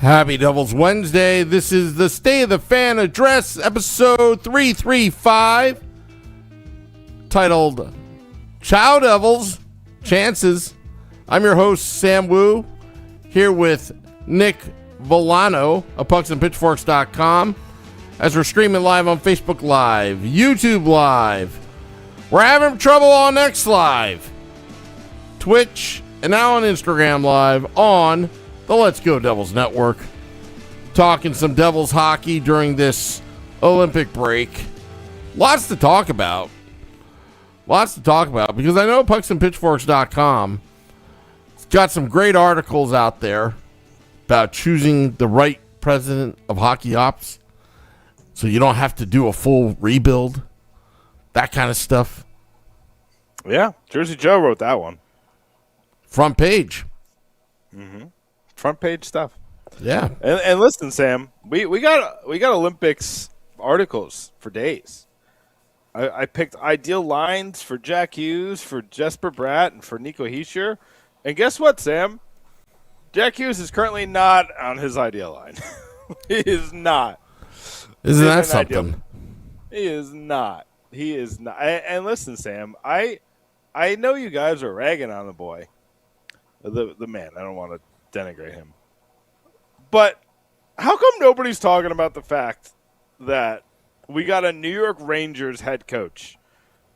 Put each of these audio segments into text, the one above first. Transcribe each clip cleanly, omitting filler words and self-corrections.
Happy Devils Wednesday. This is the State of the Fan Address, episode 335, titled Ciao, Devils, Chances. I'm your host, Sam Wu, here with Nick Volano of pucksandpitchforks.com, as we're streaming live on Facebook Live, YouTube Live. We're having trouble on X Live, Twitch, and now on Instagram Live on the Let's Go Devils Network. Talking some Devils hockey during this Olympic break. Lots to talk about. Because I know pucksandpitchforks.com has got some great articles out there about choosing the right president of hockey ops so you don't have to do a full rebuild. That kind of stuff. Yeah, Jersey Joe wrote that one. Front page. Mm-hmm. Front page stuff. Yeah. And listen, Sam, we got Olympics articles for days. I picked ideal lines for Jack Hughes, for Jesper Bratt, and for Nico Hischier. And guess what, Sam? Jack Hughes is currently not on his ideal line. He is not. Isn't that something? He is not. And listen, Sam, I know you guys are ragging on the boy. The man. I don't want to denigrate him. But how come nobody's talking about the fact that we got a New York Rangers head coach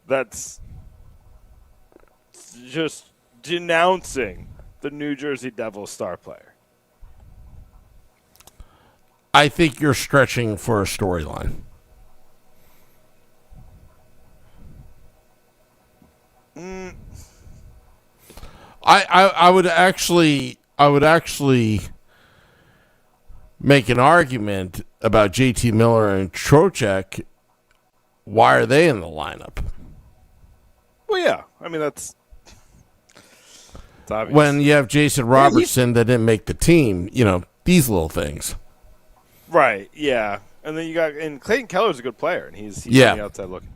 that's just denouncing the New Jersey Devils star player? I think you're stretching for a storyline. I would actually make an argument about JT Miller and Trocheck. Why are they in the lineup? Well, yeah. I mean, it's obvious. When you have Jason Robertson that didn't make the team, these little things. Right, yeah. And then and Clayton Keller's a good player, and he's on the outside looking.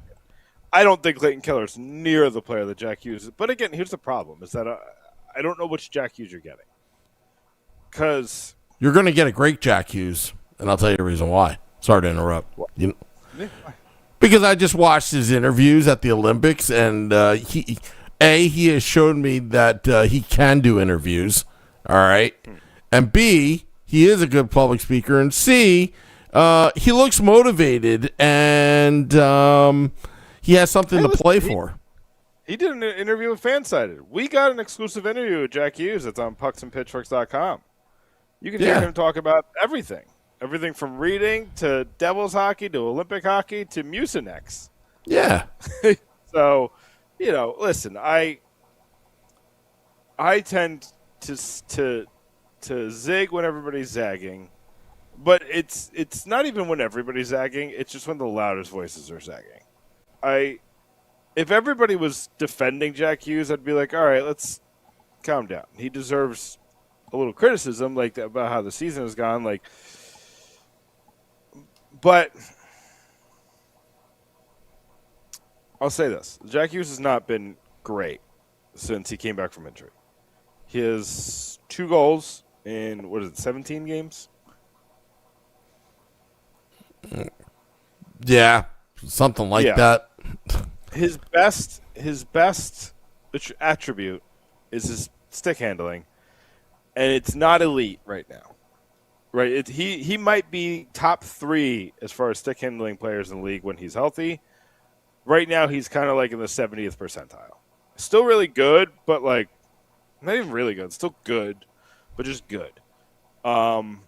I don't think Clayton Keller's near the player that Jack Hughes is. But again, here's the problem, is that I don't know which Jack Hughes you're getting. Because you're going to get a great Jack Hughes, and I'll tell you the reason why. Sorry to interrupt. Because I just watched his interviews at the Olympics, and he has shown me that he can do interviews, all right? And B, he is a good public speaker, and C, he looks motivated, and he has something to play for. He did an interview with Fansided. We got an exclusive interview with Jack Hughes that's on pucksandpitchforks.com. You can hear him talk about everything. Everything from reading to Devils hockey to Olympic hockey to Mucinex. Yeah. So, listen, I tend to zig when everybody's zagging, but it's not even when everybody's zagging. It's just when the loudest voices are zagging. If everybody was defending Jack Hughes, I'd be like, all right, let's calm down. He deserves a little criticism, about how the season has gone, But I'll say this: Jack Hughes has not been great since he came back from injury. He has 2 goals in 17 games. Yeah, something like that. His best attribute is his stick handling, and it's not elite right now. Right, he might be top 3 as far as stick handling players in the league when he's healthy. Right now, he's kind of in the 70th percentile. Still really good, but not even really good. Still good, but just good. And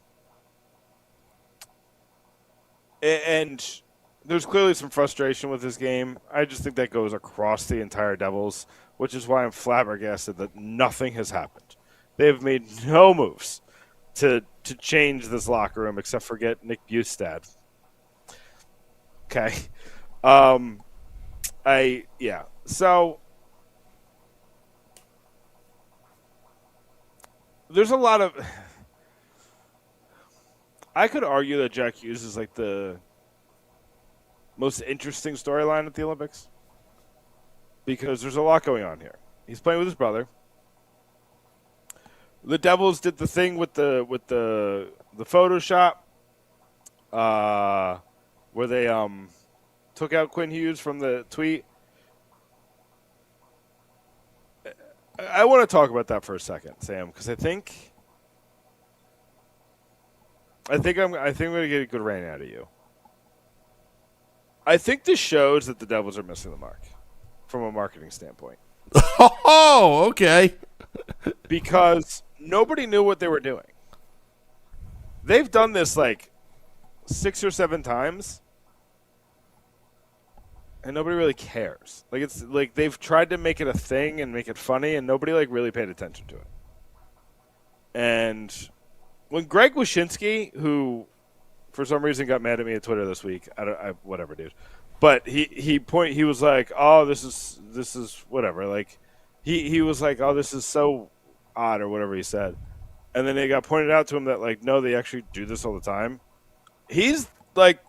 there's clearly some frustration with this game. I just think that goes across the entire Devils, which is why I'm flabbergasted that nothing has happened. They have made no moves to change this locker room except for get Nick Bustad. Okay. So there's a lot of I could argue that Jack Hughes is the most interesting storyline at the Olympics because there's a lot going on here. He's playing with his brother. the Devils did the thing with the Photoshop, where they took out Quinn Hughes from the tweet. I want to talk about that for a second, Sam, because I think I'm going to get a good rant out of you. I think this shows that the Devils are missing the mark from a marketing standpoint. Oh, okay. Because nobody knew what they were doing. They've done this like 6 or 7 times, and nobody really cares. Like, it's like they've tried to make it a thing and make it funny, and nobody like really paid attention to it. And when Greg Wyshynski, who for some reason got mad at me on Twitter this week, whatever, dude. But he was like, oh, this is whatever. Like, he was like, oh, this is so odd or whatever he said. And then it got pointed out to him that, like, no, they actually do this all the time. He's like,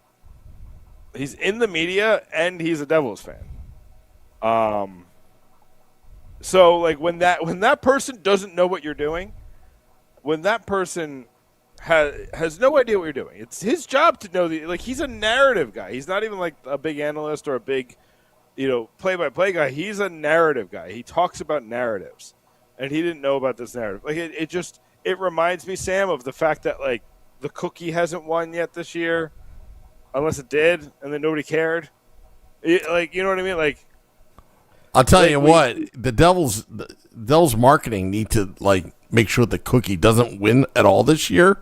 he's in the media and he's a Devils fan. So like when that person doesn't know what you're doing, when that person has no idea what you're doing, it's his job to know he's a narrative guy. He's not even like a big analyst or a big, play-by-play guy. He's a narrative guy. He talks about narratives, and he didn't know about this narrative. Like it reminds me, Sam, of the fact that like the cookie hasn't won yet this year, unless it did, and then nobody cared. You know what I mean? Like, I'll tell you what, the Devils marketing need to like make sure the cookie doesn't win at all this year,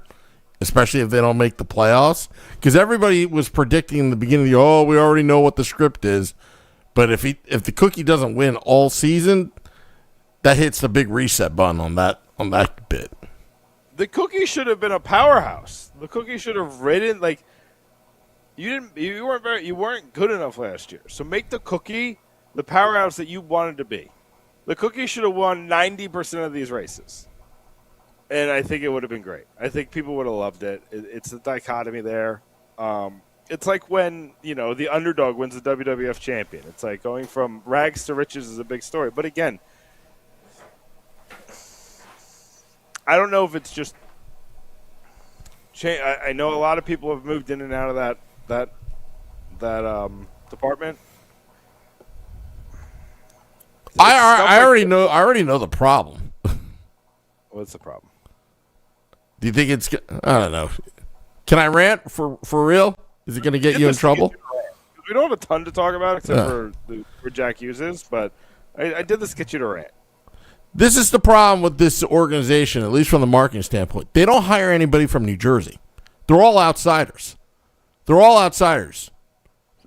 especially if they don't make the playoffs. Because everybody was predicting in the beginning, we already know what the script is. But if the cookie doesn't win all season, that hits the big reset button on that bit. The cookie should have been a powerhouse. The cookie should have ridden like you weren't good enough last year. So make the cookie the powerhouse that you wanted to be. The cookie should have won 90% of these races. And I think it would have been great. I think people would have loved it. It's the dichotomy there. It's like when, the underdog wins the WWF champion. It's like going from rags to riches is a big story. But again, I don't know if it's just I know a lot of people have moved in and out of that department. I already know the problem. What's the problem? Do you think it's? I don't know. Can I rant for real? Is it going to get you in trouble? We don't have a ton to talk about except for Jack Hughes, but I did this to get you to rant. This is the problem with this organization, at least from the marketing standpoint. They don't hire anybody from New Jersey. They're all outsiders.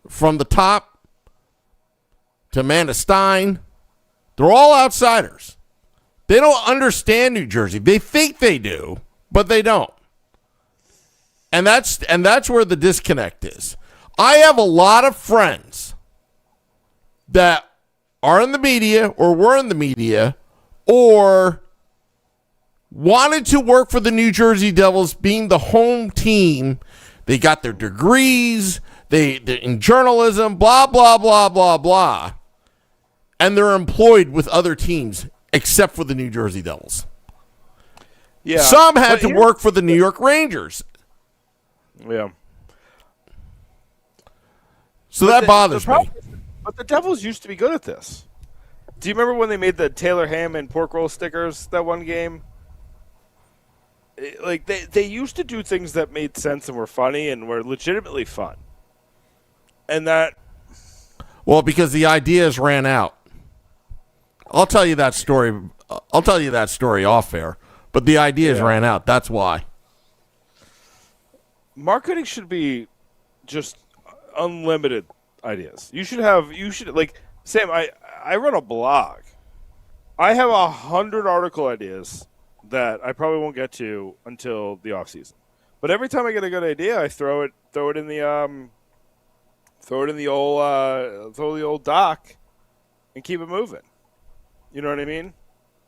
From the top to Amanda Stein, they're all outsiders. They don't understand New Jersey. They think they do, but they don't. And that's where the disconnect is. I have a lot of friends that are in the media or were in the media or wanted to work for the New Jersey Devils being the home team. They got their degrees, they're in journalism, blah, blah, blah, blah, blah. And they're employed with other teams except for the New Jersey Devils. Yeah. Some had to work for the New York Rangers. Yeah. So that bothers me. But the Devils used to be good at this. Do you remember when they made the Taylor ham and pork roll stickers that one game? Like they used to do things that made sense and were funny and were legitimately fun. And that... Well, because the ideas ran out. I'll tell you that story off air. But the ideas ran out. That's why. Marketing should be just unlimited ideas. Sam, I run a blog. I have 100 article ideas that I probably won't get to until the off season. But every time I get a good idea, I throw it in the old doc and keep it moving. You know what I mean?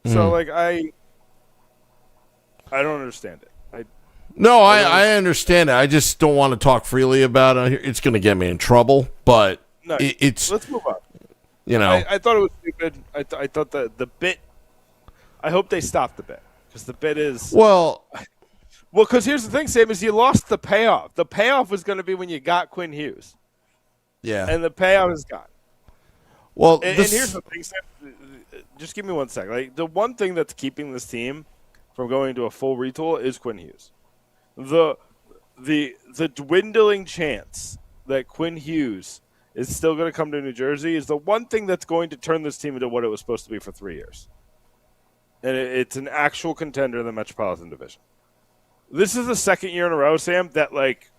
Mm. So I don't understand it. I understand it. I just don't want to talk freely about it. It's going to get me in trouble, but it's... Let's move on. I thought it was stupid. I thought the bit... I hope they stopped the bit. because the bid is Well, because here's the thing, Sam, is you lost the payoff. The payoff was going to be when you got Quinn Hughes, yeah. and the payoff is gone. Well, And here's the thing, Sam. Just give me 1 second. Like the one thing that's keeping this team from going to a full retool is Quinn Hughes. The dwindling chance that Quinn Hughes is still going to come to New Jersey is the one thing that's going to turn this team into what it was supposed to be for 3 years. And it's an actual contender in the Metropolitan Division. This is the second year in a row, Sam, that like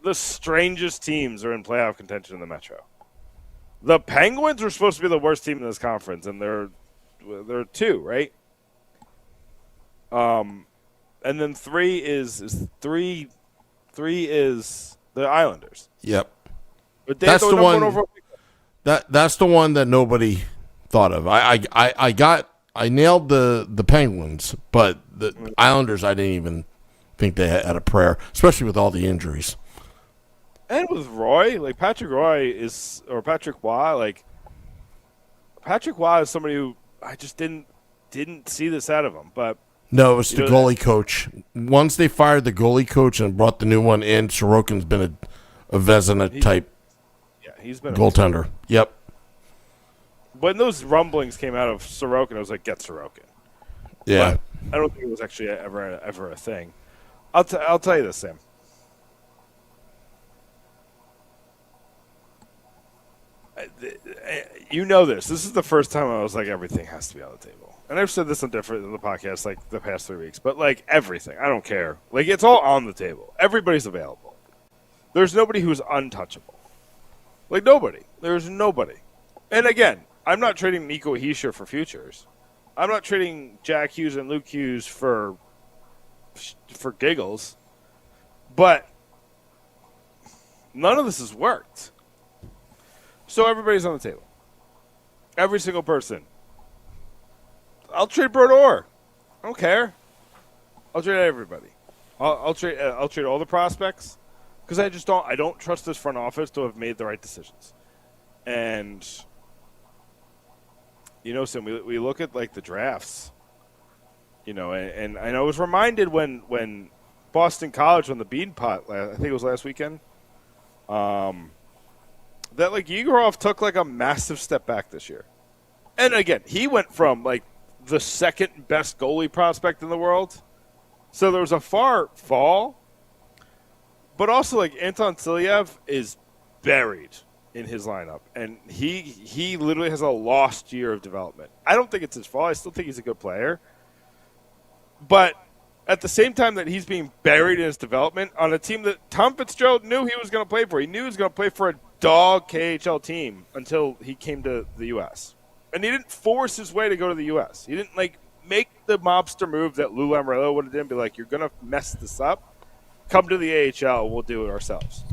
the strangest teams are in playoff contention in the Metro. The Penguins were supposed to be the worst team in this conference, and they're 2, right? And then 3 is three is the Islanders. Yep. But That's the one. That's the one that nobody thought of. I nailed the Penguins, but the Islanders I didn't even think they had a prayer, especially with all the injuries. And with Roy, like Patrick Roy is, or Patrick Waugh, like Patrick Waugh is somebody who I just didn't see this out of him. But no, it was the goalie coach. Once they fired the goalie coach and brought the new one in, Sorokin's been a Vezina type. Yeah, he's been goaltender. Amazing. Yep. When those rumblings came out of Sorokin, I was like, get Sorokin. Yeah. But I don't think it was actually ever a thing. I'll tell you this, Sam. You know this. This is the first time I was like, everything has to be on the table. And I've said this on the podcast like the past 3 weeks, but like everything, I don't care. Like it's all on the table. Everybody's available. There's nobody who's untouchable. Like nobody. There's nobody. And again, I'm not trading Nico Hischier for futures. I'm not trading Jack Hughes and Luke Hughes for giggles. But none of this has worked. So everybody's on the table. Every single person. I'll trade Bert Orr. I don't care. I'll trade everybody. I'll trade all the prospects because I don't trust this front office to have made the right decisions. And Sam, we look at like the drafts, and I was reminded when Boston College won the Beanpot, I think it was last weekend, that like Yegorov took like a massive step back this year. And again, he went from like the second best goalie prospect in the world. So there was a far fall. But also like Anton Silyev is buried in his lineup. And he literally has a lost year of development. I don't think it's his fault. I still think he's a good player. But at the same time that he's being buried in his development on a team that Tom Fitzgerald knew he was going to play for. He knew he was going to play for a dog KHL team until he came to the U.S. And he didn't force his way to go to the U.S. He didn't, like, make the mobster move that Lou Lamoriello would have done and be like, you're going to mess this up? Come to the AHL. We'll do it ourselves.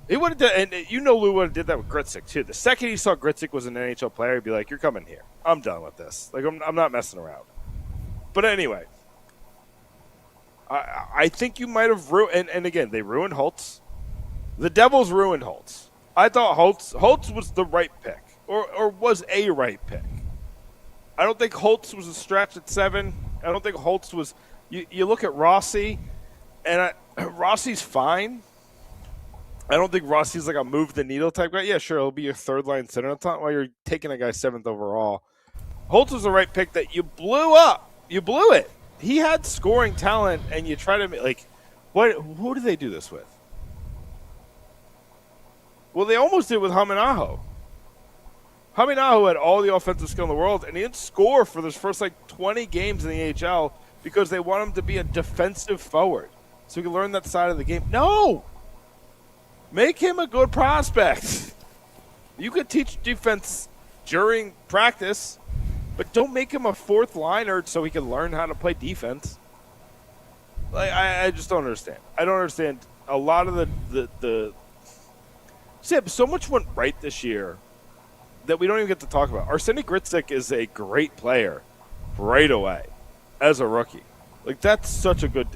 He would have done, and Lou would have did that with Gritsik, too. The second he saw Gritsik was an NHL player, he'd be like, you're coming here. I'm done with this. Like, I'm not messing around. But anyway, I think you might have ruined, and again, they ruined Holtz. The Devils ruined Holtz. I thought Holtz was the right pick, or was a right pick. I don't think Holtz was a stretch at 7. I don't think Holtz was. You look at Rossi, and Rossi's fine. I don't think Rossi's like a move the needle type guy. Yeah, sure, he'll be your third line center while you're taking a guy 7th overall. Holtz was the right pick that you blew up. You blew it. He had scoring talent, and you try to like, what? Who did they do this with? Well, they almost did with Haminaho. Haminaho had all the offensive skill in the world, and he didn't score for those first, 20 games in the AHL because they want him to be a defensive forward so he can learn that side of the game. No! Make him a good prospect. You could teach defense during practice, but don't make him a fourth liner so he can learn how to play defense. I just don't understand. I don't understand a lot of the Sam, so much went right this year that we don't even get to talk about. Arseniy Gritsik is a great player right away as a rookie. That's such a good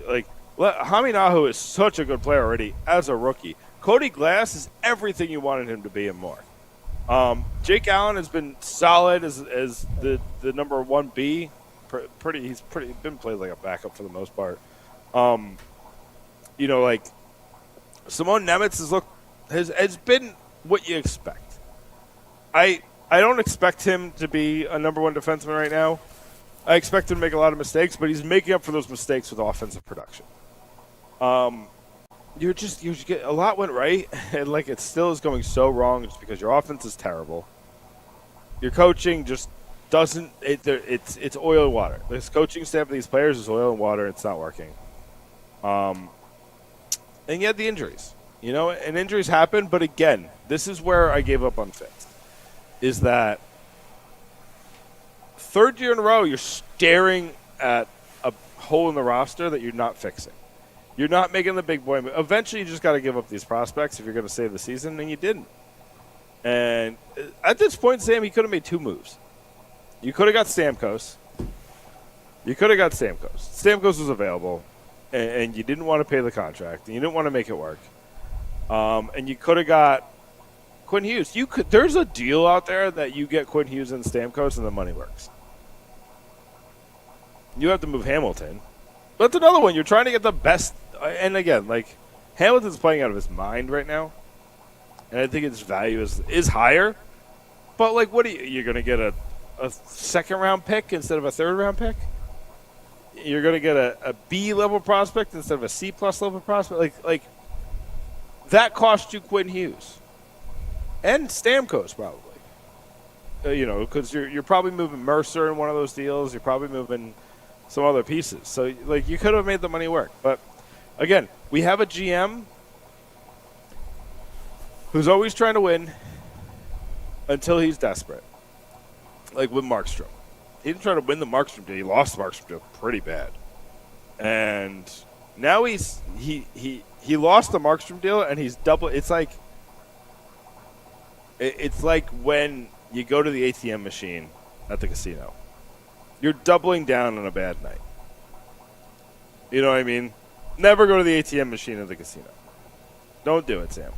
Haminaho is such a good player already as a rookie. Cody Glass is everything you wanted him to be and more. Jake Allen has been solid as the number 1B. He's been played like a backup for the most part. Like Simone Nemitz has been what you expect. I don't expect him to be a number one defenseman right now. I expect him to make a lot of mistakes, but he's making up for those mistakes with offensive production. You get a lot went right, and like it still is going so wrong just because your offense is terrible. Your coaching just doesn't. It's oil and water. This coaching staff of these players is oil and water. It's not working. And you had the injuries, and injuries happen. But again, this is where I gave up on Fitz. Is that third year in a row you're staring at a hole in the roster that you're not fixing. You're not making the big boy move. Eventually, you just got to give up these prospects if you're going to save the season, and you didn't. And at this point, Sam, he could have made two moves. You could have got Stamkos. Stamkos was available, and you didn't want to pay the contract, and you didn't want to make it work. And you could have got Quinn Hughes. There's a deal out there that you get Quinn Hughes and Stamkos, and the money works. You have to move Hamilton. That's another one. You're trying to get the best. And again, like, Hamilton's playing out of his mind right now. And I think his value is higher. But, like, what you're going to get a second-round pick instead of a third-round pick? You're going to get a B-level prospect instead of a C-plus level prospect? Like that cost you Quinn Hughes. And Stamkos, probably. Because you're probably moving Mercer in one of those deals. You're probably moving some other pieces. So, like, you could have made the money work. But, again, we have a GM who's always trying to win until he's desperate. Like with Markstrom. He didn't try to win the Markstrom deal. He lost the Markstrom deal pretty bad. And now he lost the Markstrom deal, and he's double. It's like when you go to the ATM machine at the casino. You're doubling down on a bad night. You know what I mean? Never go to the ATM machine at the casino. Don't do it, Sam.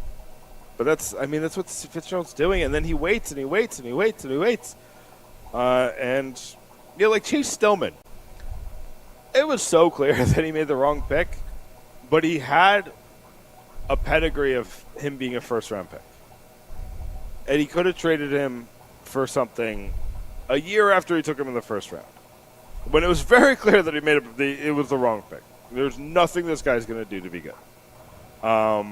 But that's what Fitzgerald's doing. And then he waits and he waits and he waits and he waits. Like Chase Stillman. It was so clear that he made the wrong pick, but he had a pedigree of him being a first-round pick. And he could have traded him for something a year after he took him in the first round, when it was very clear that it was the wrong pick. There's nothing this guy's going to do to be good. But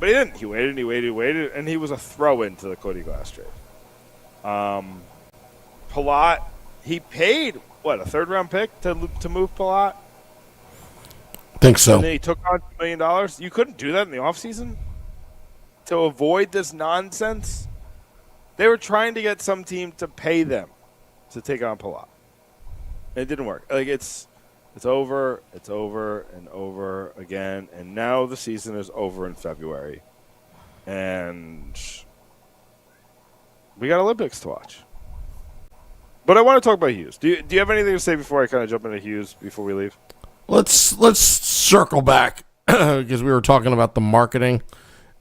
he didn't. He waited, and he was a throw-in to the Cody Glass trade. Palat, he paid, a third-round pick to move Palat? Think so. And then he took on $2 million? You couldn't do that in the offseason to avoid this nonsense? They were trying to get some team to pay them to take on Palat. It didn't work. Like, it's over, and over again. And now the season is over in February. And we got Olympics to watch. But I want to talk about Hughes. Do you have anything to say before I kind of jump into Hughes before we leave? Let's circle back because we were talking about the marketing.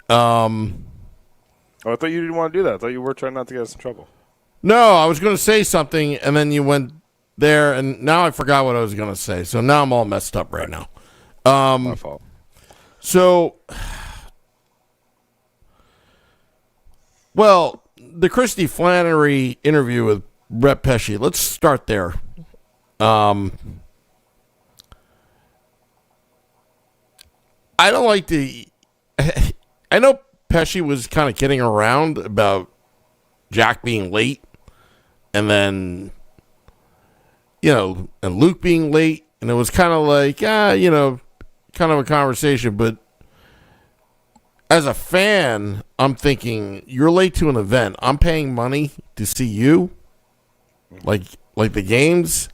I thought you didn't want to do that. I thought you were trying not to get us in trouble. No, I was going to say something, and then you went there, and now I forgot what I was going to say. So now I'm all messed up right now. My fault. So, well, the Christy Flannery interview with Brett Pesci. Let's start there. I don't like the. I know Pesci was kind of kidding around about Jack being late, and then, and Luke being late, and it was kind of like, kind of a conversation. But as a fan, I'm thinking, you're late to an event. I'm paying money to see you, like the games.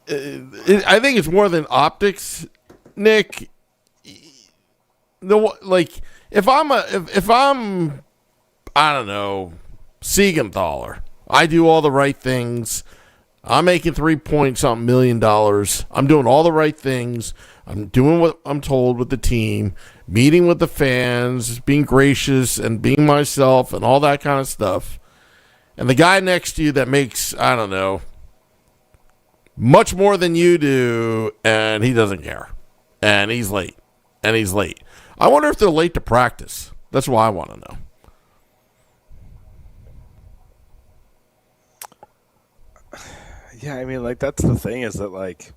I think it's more than optics, Nick. If I'm I don't know, Siegenthaler, I do all the right things. I'm making $3 million. I'm doing all the right things. I'm doing what I'm told with the team, meeting with the fans, being gracious and being myself and all that kind of stuff. and the guy next to you that makes, I don't know, much more than you do, and he doesn't care. And he's late. I wonder if they're late to practice. That's what I want to know. Yeah, I mean, like, that's the thing is that, like,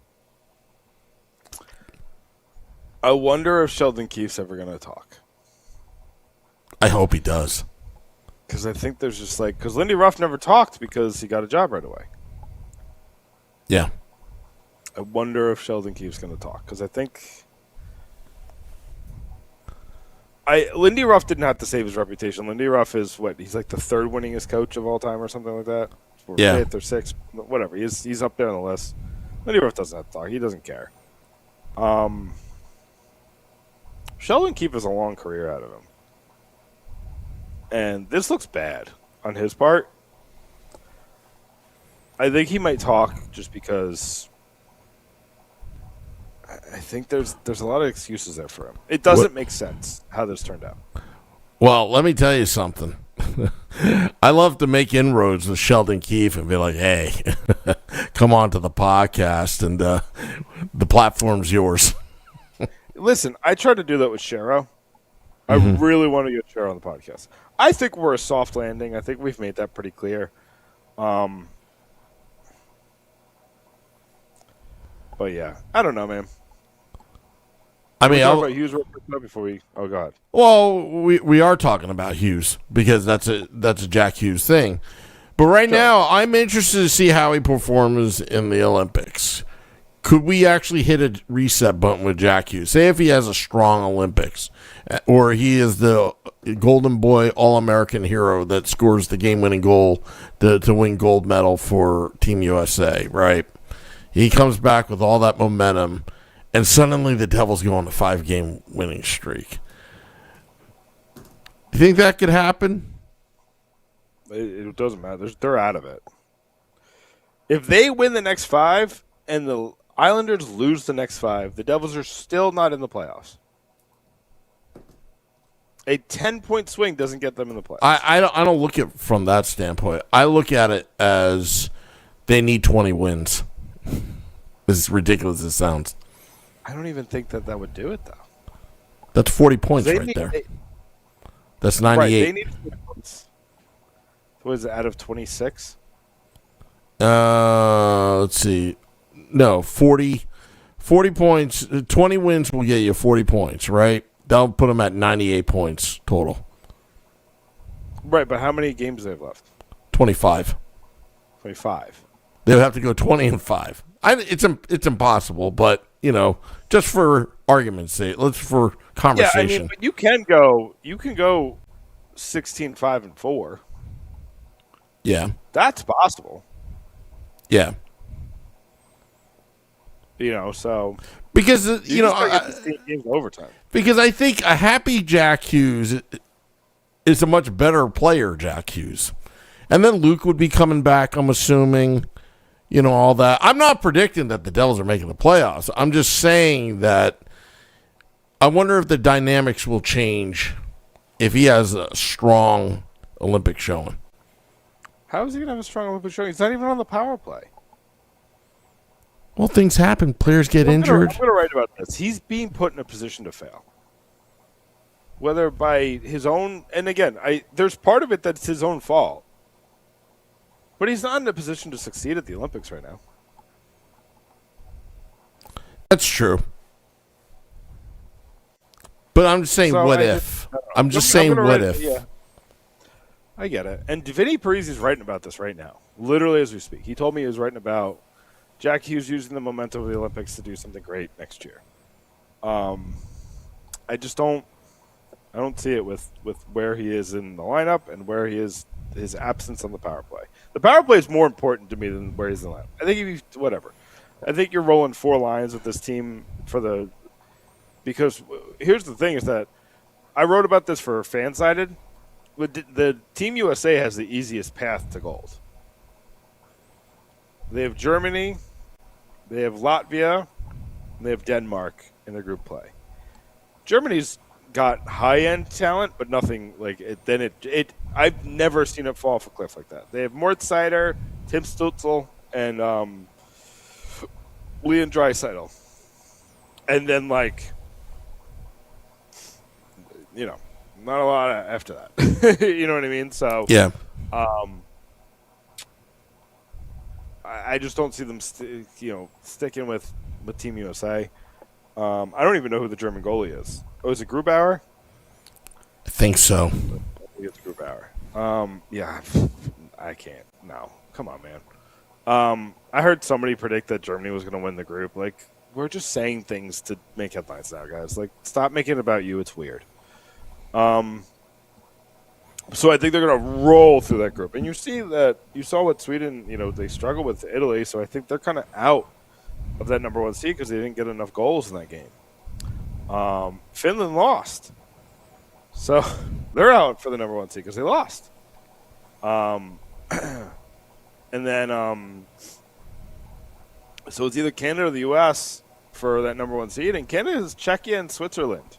I wonder if Sheldon Keefe's ever going to talk. I hope he does. Because I think there's just, like, because Lindy Ruff never talked because he got a job right away. Yeah. I wonder if Sheldon Keefe's going to talk. Because I think Lindy Ruff didn't have to save his reputation. Lindy Ruff is, what, he's like the third winningest coach of all time or something like that? Or Yeah. fifth or sixth, whatever. He's up there on the list. Lindy Ruff doesn't have to talk. He doesn't care. Sheldon Keefe has a long career out of him. And this looks bad on his part. I think he might talk just because I think there's a lot of excuses there for him. It doesn't make sense how this turned out. Well, let me tell you something. I love to make inroads with Sheldon Keefe and be like, hey, come on to the podcast and the platform's yours. Listen, I tried to do that with Shero. I really want to get Shero on the podcast. I think we're a soft landing. I think we've made that pretty clear. But yeah, I don't know, man. I mean, talk about Hughes real quick before we. Oh God. Well, we are talking about Hughes because that's a Jack Hughes thing. But right now, I'm interested to see how he performs in the Olympics. Could we actually hit a reset button with Jack Hughes? Say if he has a strong Olympics, or he is the Golden Boy All-American hero that scores the game-winning goal to win gold medal for Team USA, right? He comes back with all that momentum, and suddenly the Devils go on a 5-game winning streak. Do you think that could happen? It doesn't matter. They're out of it. If they win the next 5 and the Islanders lose the next 5, the Devils are still not in the playoffs. A 10-point swing doesn't get them in the playoffs. I don't look at it from that standpoint. I look at it as they need 20 wins. As ridiculous as it sounds. I don't even think that would do it, though. That's 40 points right there. That's 98. Right, they need 40 points. What is it, out of 26? Let's see. No, 40 points. 20 wins will get you 40 points, right? That'll put them at 98 points total. Right, but how many games do they have left? 25. 25. They would have to go 20-5. It's impossible, but just for argument's sake, for conversation. Yeah, I mean, but you can go 16-5-4. Yeah, that's possible. Yeah, so because games overtime. Because I think a happy Jack Hughes is a much better player, Jack Hughes, and then Luke would be coming back. I'm assuming. All that. I'm not predicting that the Devils are making the playoffs. I'm just saying that I wonder if the dynamics will change if he has a strong Olympic showing. How is he going to have a strong Olympic showing? He's not even on the power play. Well, things happen. Players get injured. I'm going to write about this. He's being put in a position to fail. Whether by his own... And again, there's part of it that's his own fault. But he's not in a position to succeed at the Olympics right now. That's true. But I'm just saying, what if? I'm just saying, what if? Yeah. I get it. And Vinny Parisi's writing about this right now, literally as we speak. He told me he was writing about Jack Hughes using the momentum of the Olympics to do something great next year. I just don't see it with where he is in the lineup and where he is, his absence on the power play. The power play is more important to me than where he's in the lineup. I think whatever. I think you're rolling 4 lines with this team because here's the thing is that I wrote about this for Fansided. The Team USA has the easiest path to gold. They have Germany, they have Latvia, and they have Denmark in their group play. Germany's got high end talent, but nothing like it. Then it I've never seen it fall off a cliff like that. They have Mort Sider, Tim Stutzel, and Leon Draisaitl, and then like not a lot after that. You know what I mean? So Yeah. I just don't see them sticking with Team USA. I don't even know who the German goalie is. Oh, is it Grubauer? I think so. I think it's Grubauer. Yeah, I can't. No, come on, man. I heard somebody predict that Germany was going to win the group. Like, we're just saying things to make headlines now, guys. Like, stop making it about you. It's weird. So I think they're going to roll through that group. And you saw what Sweden, they struggle with Italy. So I think they're kind of out of that number one seed because they didn't get enough goals in that game. Finland lost. So they're out for the number one seed because they lost. And then, so it's either Canada or the U.S. for that number one seed. And Canada is Czechia and Switzerland.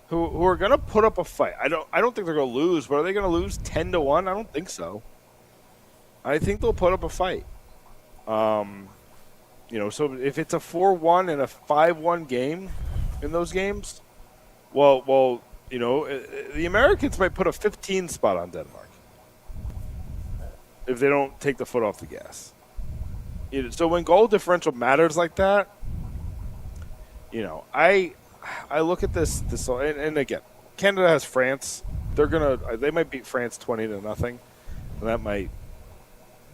Who are going to put up a fight. I don't think they're going to lose, but are they going to lose 10-1? I don't think so. I think they'll put up a fight. So if it's a 4-1 and a 5-1 game in those games, well, the Americans might put a 15 spot on Denmark if they don't take the foot off the gas. So when goal differential matters like that, I look at this and again, Canada has France. They might beat France 20-0, and that might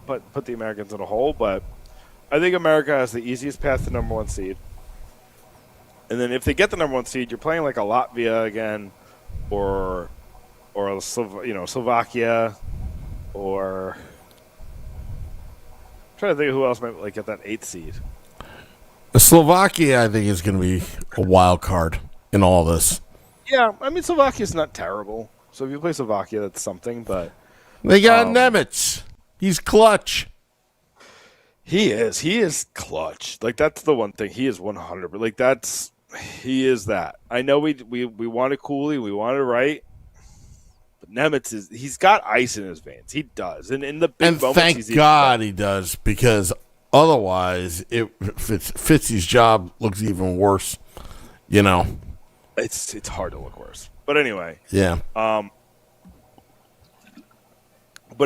put the Americans in a hole. But I think America has the easiest path to number one seed. And then if they get the number one seed, you're playing like a Latvia again, or Slovakia, or I'm trying to think of who else might get that 8th seed. Slovakia, I think, is going to be a wild card in all this. Yeah, I mean, Slovakia's not terrible. So if you play Slovakia, that's something. But they got Nemec. He's clutch. He is. He is clutch. Like, that's the one thing. He is 100. Like, he is that. I know we wanted Cooley. We wanted Wright. But Nemec he's got ice in his veins. He does. And in the big moments, thank God he does, because otherwise, Fitzy's job looks even worse. It's hard to look worse. But anyway. Yeah. But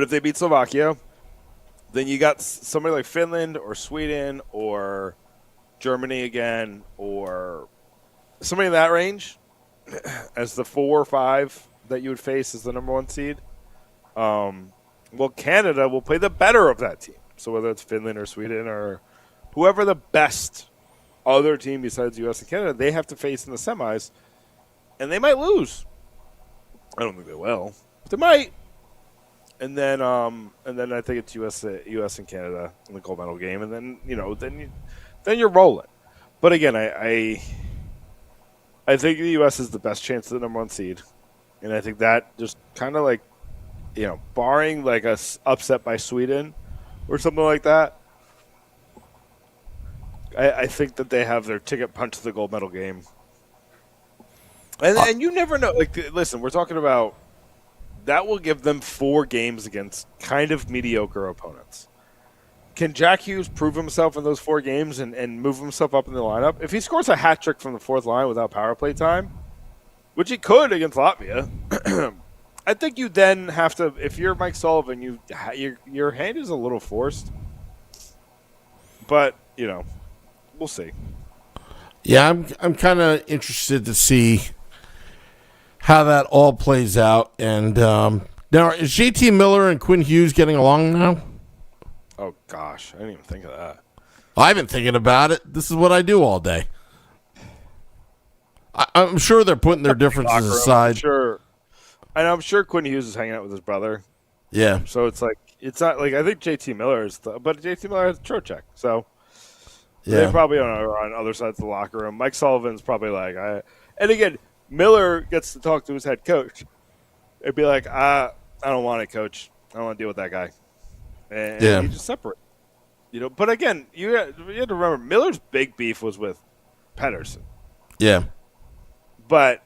if they beat Slovakia, then you got somebody like Finland or Sweden or Germany again, or somebody in that range as the 4 or 5 that you would face as the number one seed. Well, Canada will play the better of that team. So whether it's Finland or Sweden or whoever the best other team besides U.S. and Canada, they have to face in the semis, and they might lose. I don't think they will, but they might. And then I think it's U.S. and Canada in the gold medal game, and then then you're rolling. But again, I think the U.S. is the best chance of the number one seed, and I think that just kind of like, barring like a upset by Sweden or something like that, I think that they have their ticket punched to the gold medal game. And you never know. Like, listen, we're talking about that will give them 4 games against kind of mediocre opponents. Can Jack Hughes prove himself in those 4 games and move himself up in the lineup? If he scores a hat trick from the 4th line without power play time, which he could against Latvia, I think you then have to, if you're Mike Sullivan, your hand is a little forced. But, we'll see. Yeah, I'm kind of interested to see how that all plays out. And now, is JT Miller and Quinn Hughes getting along now? Oh, gosh. I didn't even think of that. I've been thinking about it. This is what I do all day. I'm sure they're putting their differences aside. Sure. And I'm sure Quinn Hughes is hanging out with his brother. Yeah. So it's not like I think JT Miller is, but JT Miller has a Trocheck. So they probably are on other sides of the locker room. Mike Sullivan's probably like, and again, Miller gets to talk to his head coach. It'd be like, I don't want it, coach. I don't want to deal with that guy. And he just separate. But again, you have to remember, Miller's big beef was with Pedersen. Yeah. But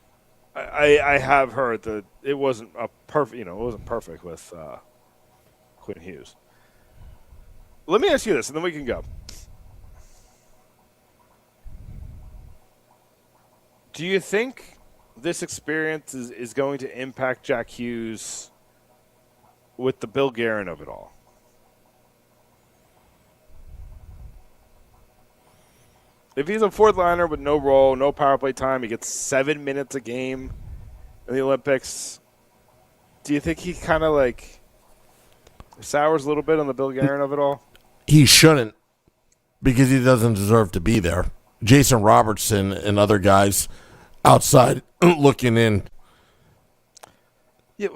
I have heard that it wasn't a perfect. It wasn't perfect with Quinn Hughes. Let me ask you this, and then we can go. Do you think this experience is going to impact Jack Hughes with the Bill Guerin of it all? If he's a fourth liner with no role, no power play time, he gets 7 minutes a game in the Olympics, do you think he kind of like sours a little bit on the Bill Guerin of it all? He shouldn't, because he doesn't deserve to be there. Jason Robertson and other guys outside looking in. Yeah,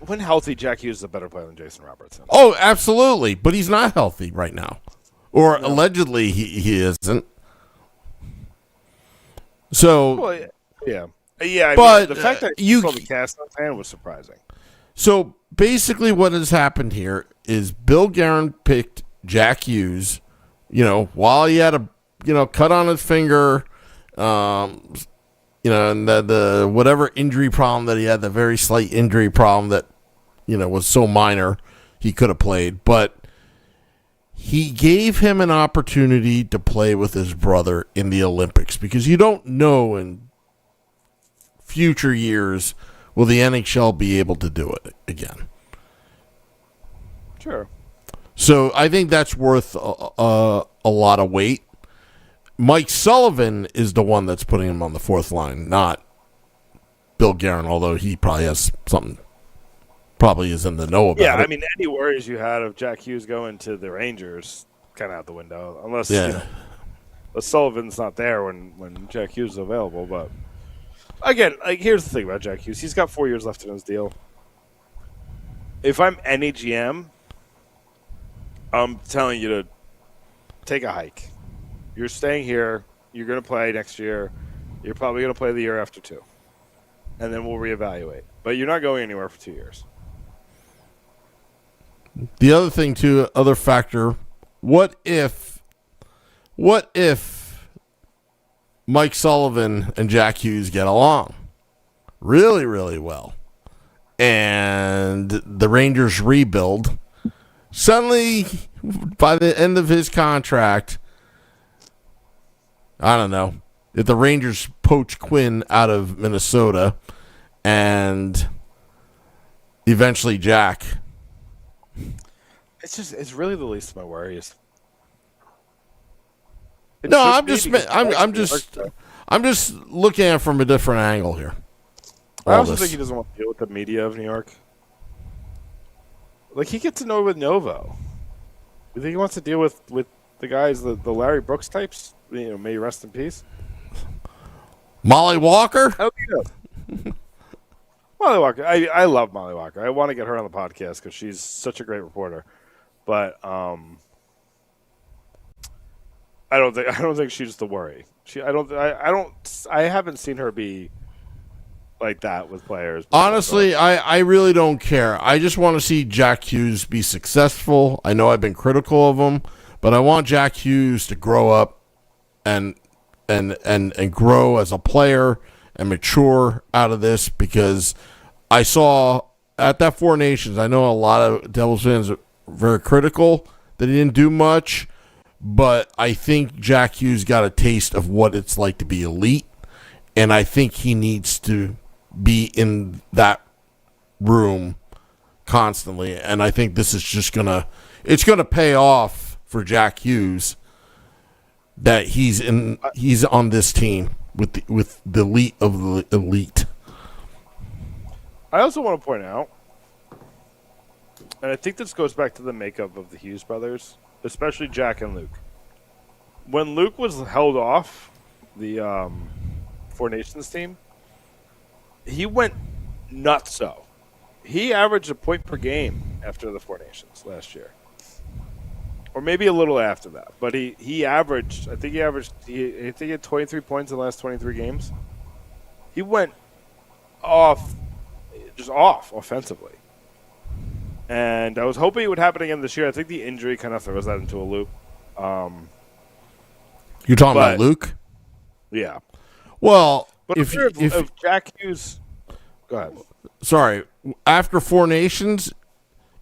when healthy, Jack Hughes is a better player than Jason Robertson. Oh, absolutely, but he's not healthy right now. Or allegedly he isn't. So, well, yeah. I but mean, the fact that you called the cast on fan was surprising. So basically, what has happened here is Bill Guerin picked Jack Hughes, while he had a cut on his finger, and the whatever injury problem that he had, the very slight injury problem that was so minor, he could have played, but he gave him an opportunity to play with his brother in the Olympics, because you don't know in future years will the NHL be able to do it again. Sure. So I think that's worth a lot of weight. Mike Sullivan is the one that's putting him on the fourth line, not Bill Guerin, although he probably has something, probably is in the know about it. Yeah, I mean, any worries you had of Jack Hughes going to the Rangers, kind of out the window, unless Sullivan's not there when Jack Hughes is available. But again, here's the thing about Jack Hughes. He's got 4 years left in his deal. If I'm any GM, I'm telling you to take a hike. You're staying here. You're going to play next year. You're probably going to play the year after too. And then we'll reevaluate. But you're not going anywhere for 2 years. The other thing, too, other factor, what if Mike Sullivan and Jack Hughes get along really, really well, and the Rangers rebuild? Suddenly, by the end of his contract, I don't know, if the Rangers poach Quinn out of Minnesota and eventually Jack. It's really the least of my worries. No, I'm just looking at it from a different angle here. I also think he doesn't want to deal with the media of New York. Like, he gets annoyed with Novo. You think he wants to deal with the guys, the Larry Brooks types? May he rest in peace. Molly Walker? How do you know? Molly Walker. I love Molly Walker. I want to get her on the podcast because she's such a great reporter. But I don't think she's the worry. I haven't seen her be like that with players. Honestly, I really don't care. I just want to see Jack Hughes be successful. I know I've been critical of him, but I want Jack Hughes to grow up and grow as a player and mature out of this, because I saw at that Four Nations, I know a lot of Devils fans are very critical that he didn't do much, but I think Jack Hughes got a taste of what it's like to be elite, and I think he needs to be in that room constantly, and I think this is just gonna pay off for Jack Hughes that he's on this team with the elite of the elite. I also want to point out, and I think this goes back to the makeup of the Hughes brothers, especially Jack and Luke. When Luke was held off the Four Nations team, he went nuts. He averaged a point per game after the Four Nations last year, or maybe a little after that. But he averaged. I think he had 23 points in the last 23 games. He went off offensively. And I was hoping it would happen again this year. I think the injury kind of throws that into a loop. You're talking about Luke? Yeah. Well, but if Jack Hughes Go ahead. Sorry. After Four Nations,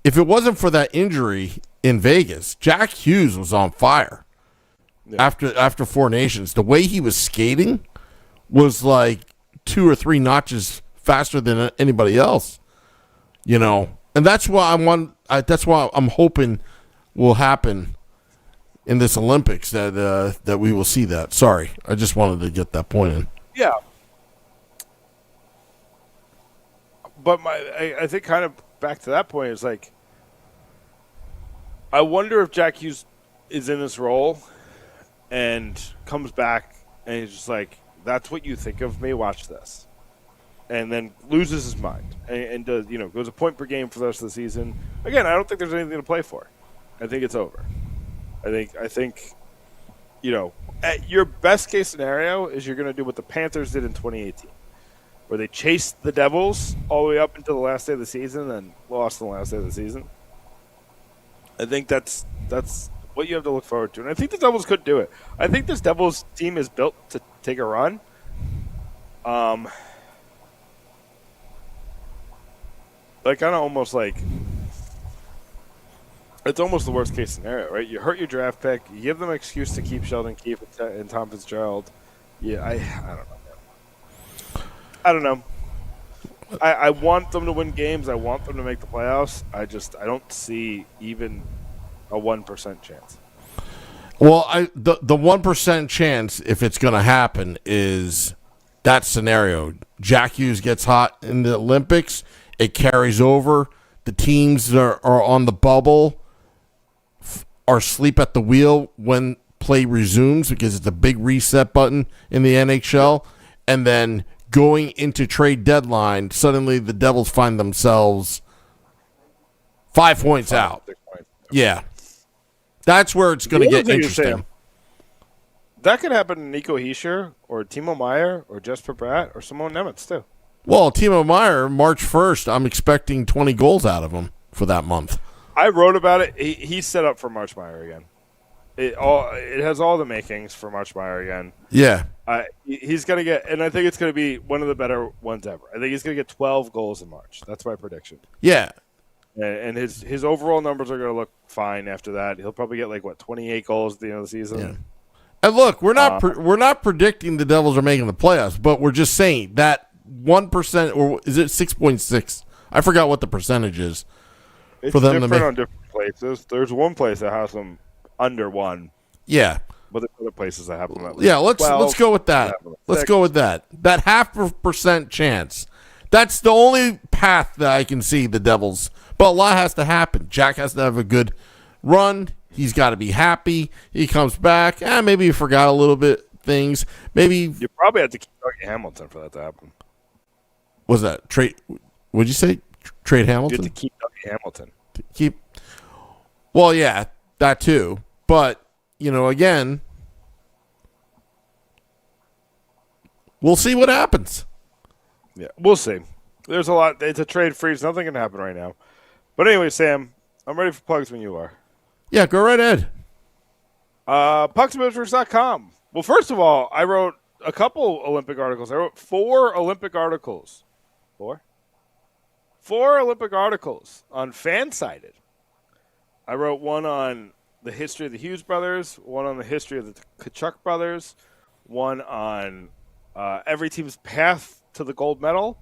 if it wasn't for that injury in Vegas, Jack Hughes was on fire. Yeah. After Four Nations, the way he was skating was like 2 or 3 notches faster than anybody else. You know, and that's why that's why I'm hoping will happen in this Olympics that we will see that. Sorry, I just wanted to get that point in. Yeah, but I think kind of back to that point is like, I wonder if Jack Hughes is in this role and comes back and he's just like, that's what you think of me, watch this. And then loses his mind and does, goes a point per game for the rest of the season. Again, I don't think there's anything to play for. I think it's over. I think, at your best case scenario is you're going to do what the Panthers did in 2018, where they chased the Devils all the way up until the last day of the season and lost on the last day of the season. I think that's what you have to look forward to. And I think the Devils could do it. I think this Devils team is built to take a run. It's almost the worst case scenario, right? You hurt your draft pick, you give them an excuse to keep Sheldon Keefe and Tom Fitzgerald. Yeah, I don't know, man. I don't know. I want them to win games. I want them to make the playoffs. I don't see even a 1% chance. Well, the 1% chance, if it's going to happen, is that scenario. Jack Hughes gets hot in the Olympics. It carries over. The teams are on the bubble, are asleep at the wheel when play resumes because it's a big reset button in the NHL. And then going into trade deadline, suddenly the Devils find themselves 5 points out. 6 points. Yeah. That's where it's going to get interesting. That could happen to Nico Hischier or Timo Meier or Jesper Bratt or Simone Nemeth too. Well, Timo Meier, March 1st, I'm expecting 20 goals out of him for that month. I wrote about it. He's set up for March Meier again. It has all the makings for March Meier again. Yeah. He's going to get – and I think it's going to be one of the better ones ever. I think he's going to get 12 goals in March. That's my prediction. Yeah. And his overall numbers are going to look fine after that. He'll probably get 28 goals at the end of the season. Yeah. And look, we're not predicting the Devils are making the playoffs, but we're just saying that 1%, or is it 6.6? I forgot what the percentage is. It's for them different on different places. There's one place that has them under 1. Yeah. But there's other places that have them at least. Yeah, let's go with that. Let's go with that. That 0.5% chance. That's the only path that I can see the Devils. But a lot has to happen. Jack has to have a good run. He's got to be happy. He comes back. Maybe he forgot a little bit things. Maybe you probably have to keep Dougie Hamilton for that to happen. Was that trade? Would you say trade Hamilton? You have to keep Dougie Hamilton. Well, yeah, that too. But again, we'll see what happens. Yeah, we'll see. There's a lot. It's a trade freeze. Nothing can happen right now. But anyway, Sam, I'm ready for plugs when you are. Yeah, go right ahead. PucksandPitchforks.com. Well, first of all, I wrote a couple Olympic articles. I wrote 4 Olympic articles. 4 Olympic articles on Fansided. I wrote one on the history of the Hughes brothers, one on the history of the Tkachuk brothers, one on every team's path to the gold medal,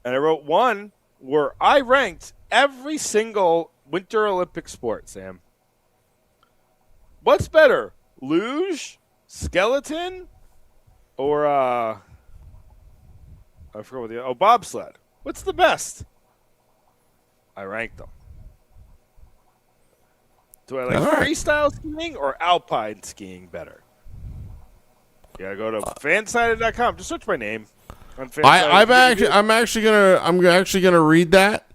and I wrote one where I ranked every single Winter Olympic sport, Sam. What's better, luge, skeleton, or I forgot what bobsled? What's the best? I ranked them. Do I like freestyle skiing or alpine skiing better? You gotta go to fansided.com. Just search my name on Fansided. I'm actually gonna read that.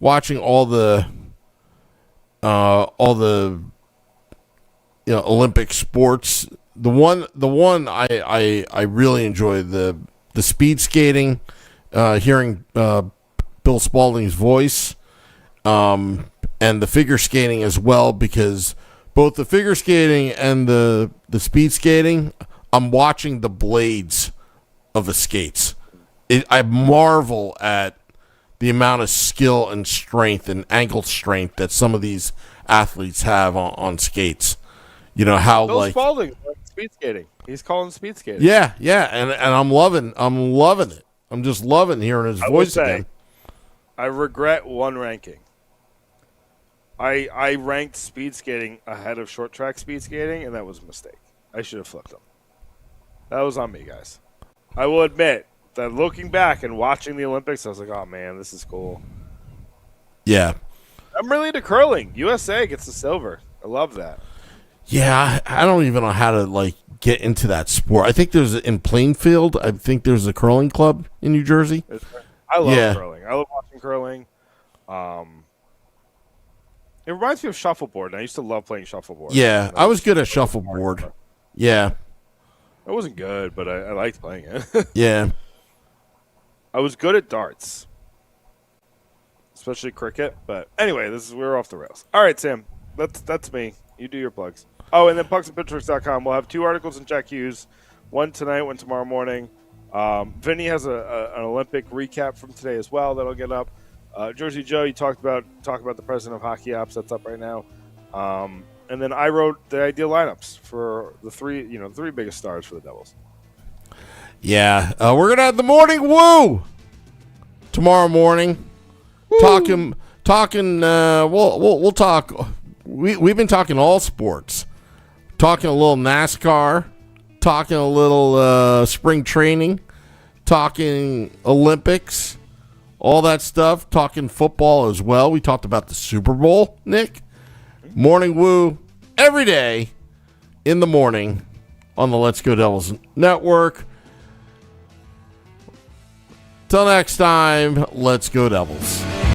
Watching all the Olympic sports. The one I really enjoy the speed skating, hearing Bill Spaulding's voice, and the figure skating as well, because both the figure skating and the speed skating, I'm watching the blades of the skates. I marvel at the amount of skill and strength and ankle strength that some of these athletes have on skates. You know how Bill like Spalding, speed skating. He's calling speed skating. yeah, and I'm loving it. I'm just loving hearing his voice again. I regret one ranking. I ranked speed skating ahead of short track speed skating, and that was a mistake. I should have flipped them. That was on me, guys. I will admit that looking back and watching the Olympics, I was like, oh, man, this is cool. Yeah. I'm really into curling. USA gets the silver. I love that. Yeah, I don't even know how to, like, get into that sport. I think there's, in Plainfield, I think there's a curling club in New Jersey. I love curling. I love watching curling. It reminds me of shuffleboard. I used to love playing shuffleboard. Yeah, I was good at shuffleboard. Yeah. I wasn't good, but I liked playing it. Yeah. I was good at darts, especially cricket. But anyway, we're off the rails. All right, Sam, that's me. You do your plugs. Oh, and then pucksandpitchforks.com. We'll have 2 articles in Jack Hughes, one tonight, one tomorrow morning. Vinny has an Olympic recap from today as well that'll get up. Jersey Joe, you talk about the president of Hockey Ops. That's up right now. And then I wrote the ideal lineups for the three biggest stars for the Devils. Yeah, we're gonna have the morning woo tomorrow morning. Woo. Talking. We'll talk. We've been talking all sports. Talking a little NASCAR. Talking a little spring training. Talking Olympics. All that stuff. Talking football as well. We talked about the Super Bowl, Nick. Morning woo every day in the morning on the Let's Go Devils Network. Till next time, let's go Devils.